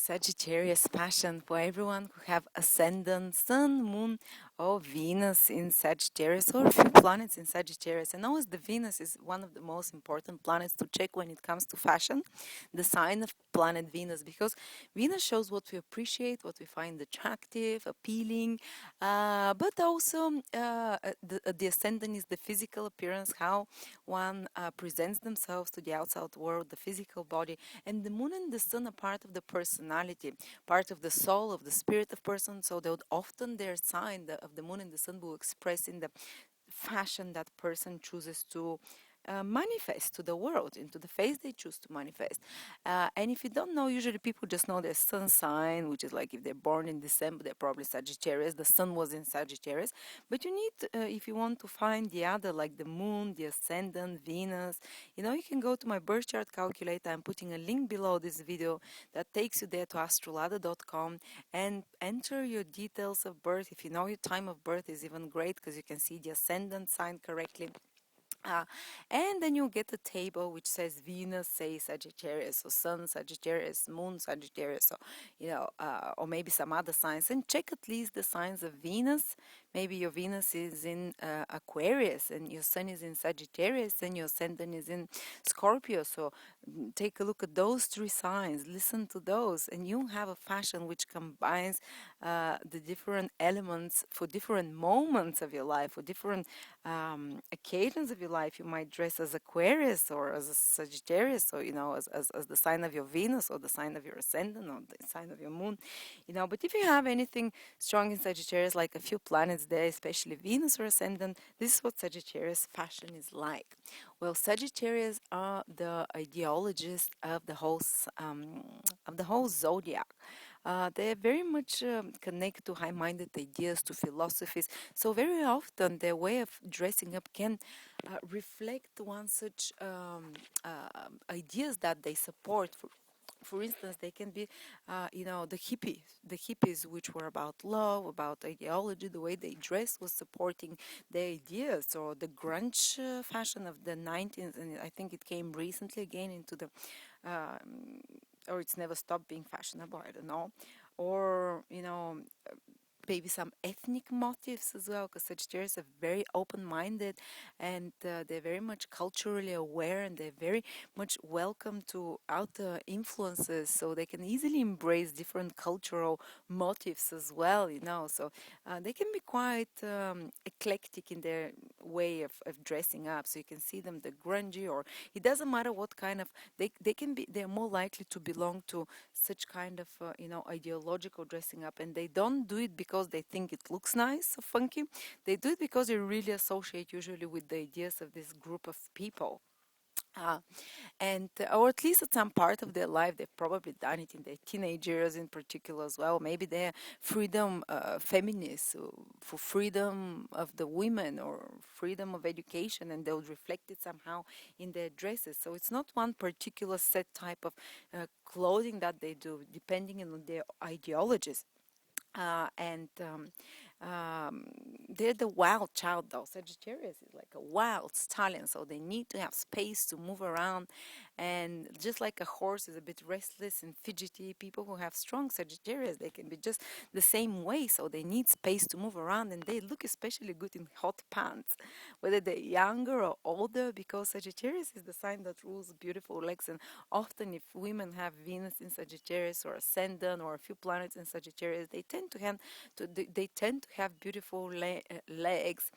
Sagittarius Fashion for everyone who have ascendant, sun, moon, or Venus in Sagittarius, or a few planets in Sagittarius. And always the Venus is one of the most important planets to check when it comes to fashion, the sign of planet Venus, because Venus shows what we appreciate, what we find attractive, appealing, but also the ascendant is the physical appearance, how one presents themselves to the outside world, the physical body, and the moon and the sun are part of the personality, part of the soul, of the spirit of person. So they would often their sign of the moon and the sun will express in the fashion that person chooses to manifest to the world, into the face they choose to manifest. And if you don't know, usually people just know their sun sign, which is like if they're born in December, they're probably Sagittarius. The sun was in Sagittarius. But you need, if you want to find the other, like the moon, the ascendant, Venus, you can go to my birth chart calculator. I'm putting a link below this video that takes you there to astrolada.com and enter your details of birth. If you know your time of birth is even great because you can see the ascendant sign correctly. Uh, and then you'll get a table which says Venus, say Sagittarius, or Sun Sagittarius, Moon Sagittarius, or maybe some other signs, and check at least the signs of Venus. Maybe your Venus is in Aquarius, and your Sun is in Sagittarius, and your Ascendant is in Scorpio. So take a look at those three signs, listen to those, and you have a fashion which combines the different elements for different moments of your life, for different occasions of your life. You might dress as Aquarius or as a Sagittarius, or as the sign of your Venus, or the sign of your Ascendant, or the sign of your Moon. But if you have anything strong in Sagittarius, like a few planets there, especially Venus or Ascendant, this is what Sagittarius fashion is like. Well, Sagittarius are the ideologists of the whole zodiac. They're very much connected to high-minded ideas, to philosophies. So very often their way of dressing up can reflect one such ideas that they support. For instance, they can be, the hippies, which were about love, about ideology. The way they dress was supporting their ideas, or the grunge fashion of the 90s, and I think it came recently again into the or it's never stopped being fashionable, I don't know. Or, maybe some ethnic motifs as well, because Sagittarius are very open-minded, and they're very much culturally aware, and they're very much welcome to outer influences, so they can easily embrace different cultural motifs as well, so they can be quite eclectic in their way of dressing up. So you can see them the grungy, or it doesn't matter what kind of, they're more likely to belong to such kind of ideological dressing up, and they don't do it because they think it looks nice or funky. They do it because they really associate usually with the ideas of this group of people. Uh, and or at least at some part of their life they've probably done it in their teenage years in particular as well. Maybe they're freedom feminists, for freedom of the women or freedom of education, and they'll reflect it somehow in their dresses. So it's not one particular set type of clothing that they do, depending on their ideologies. And they're the wild child, though. Sagittarius is like a wild stallion, so they need to have space to move around. And just like a horse is a bit restless and fidgety, people who have strong Sagittarius, they can be just the same way, so they need space to move around, and they look especially good in hot pants, whether they're younger or older, because Sagittarius is the sign that rules beautiful legs. And often if women have Venus in Sagittarius or Ascendant or a few planets in Sagittarius, they tend to have beautiful legs,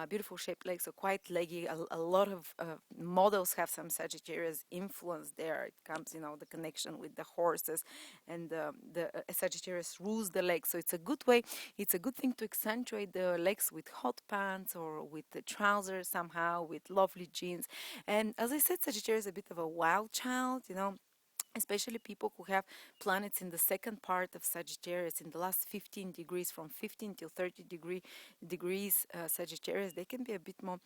beautiful shaped legs, so quite leggy. A lot of models have some Sagittarius influence there. It comes, the connection with the horses, and the Sagittarius rules the legs. So it's a good way, it's a good thing to accentuate the legs with hot pants or with the trousers somehow, with lovely jeans. And as I said, Sagittarius is a bit of a wild child, especially people who have planets in the second part of Sagittarius, in the last 15 degrees, from 15 till 30 degrees Sagittarius. They can be a bit more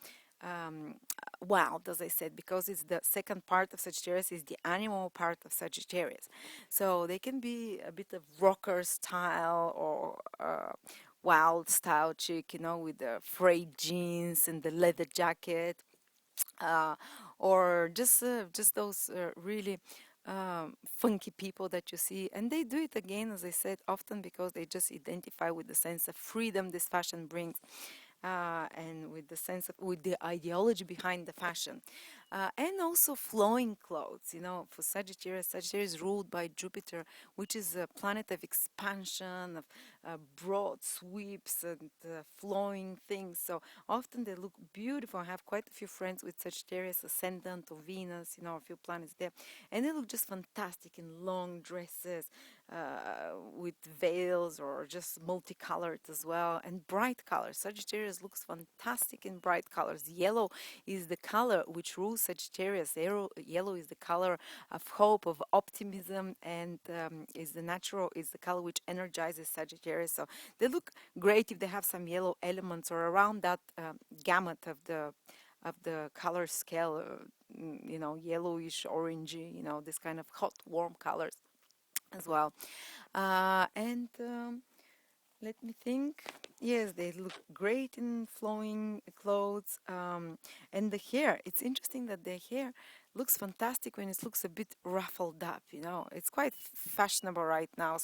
wild, as I said, because it's the second part of Sagittarius is the animal part of Sagittarius. So they can be a bit of rocker style, or wild style chick, with the frayed jeans and the leather jacket, uh, or just those really funky people that you see, and they do it again, as I said, often because they just identify with the sense of freedom this fashion brings, and with the sense of with the ideology behind the fashion, and also flowing clothes. You know, for Sagittarius, Sagittarius is ruled by Jupiter, which is a planet of expansion, of broad sweeps and flowing things. So often they look beautiful. I have quite a few friends with Sagittarius ascendant or Venus, you know, a few planets there, and they look just fantastic in long dresses, with veils or just multicolored as well, and bright colors. Sagittarius looks fantastic in bright colors. Yellow is the color which rules Sagittarius. Yellow is the color of hope, of optimism, and is the color which energizes Sagittarius. So they look great if they have some yellow elements or around that gamut of the color scale, you know, yellowish, orangey, you know, this kind of hot, warm colors as well. And let me think. Yes, they look great in flowing clothes. And the hair, it's interesting that the hair looks fantastic when it looks a bit ruffled up, you know. It's quite fashionable right now,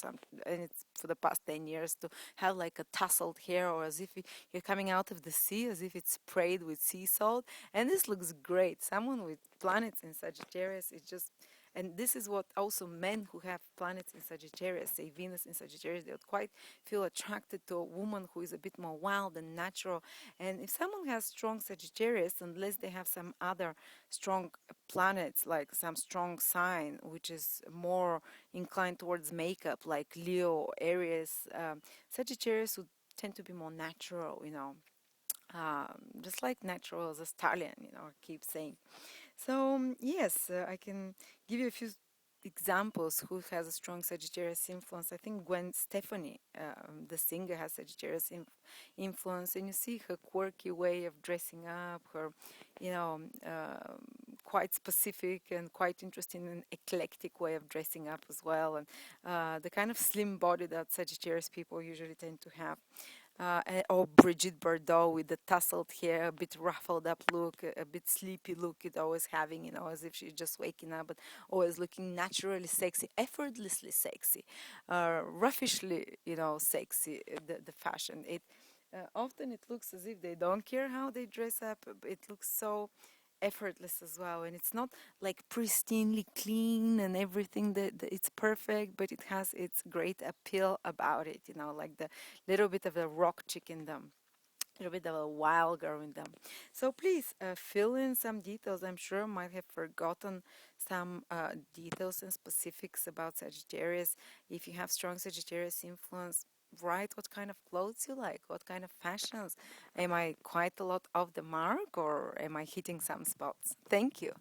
and it's for the past 10 years to have like a tousled hair, or as if you're coming out of the sea, as if it's sprayed with sea salt. And this looks great. Someone with planets in Sagittarius is just, and this is what also men who have planets in Sagittarius, say Venus in Sagittarius, they would quite feel attracted to a woman who is a bit more wild and natural. And if someone has strong Sagittarius, unless they have some other strong planets, like some strong sign which is more inclined towards makeup, like Leo, Aries, Sagittarius would tend to be more natural, you know. Just like natural as a stallion, you know, I keep saying. So, yes, I can give you a few examples who has a strong Sagittarius influence. I think Gwen Stefani, the singer, has Sagittarius influence, and you see her quirky way of dressing up, her, you know, quite specific and quite interesting and eclectic way of dressing up as well, and the kind of slim body that Sagittarius people usually tend to have. Or Brigitte Bardot with the tousled hair, a bit ruffled up look, a bit sleepy look, it always having, you know, as if she's just waking up, but always looking naturally sexy, effortlessly sexy, roughishly, you know, sexy. The fashion. Often it looks as if they don't care how they dress up. It looks so effortless as well, and it's not like pristinely clean and everything that it's perfect, but it has its great appeal about it, you know, like the little bit of the rock chick in them, a little bit of a wild girl in them. So please fill in some details. I'm sure I might have forgotten some details and specifics about Sagittarius. If you have strong Sagittarius influence, write what kind of clothes you like, what kind of fashions. Am I quite a lot off the mark, or am I hitting some spots? Thank you.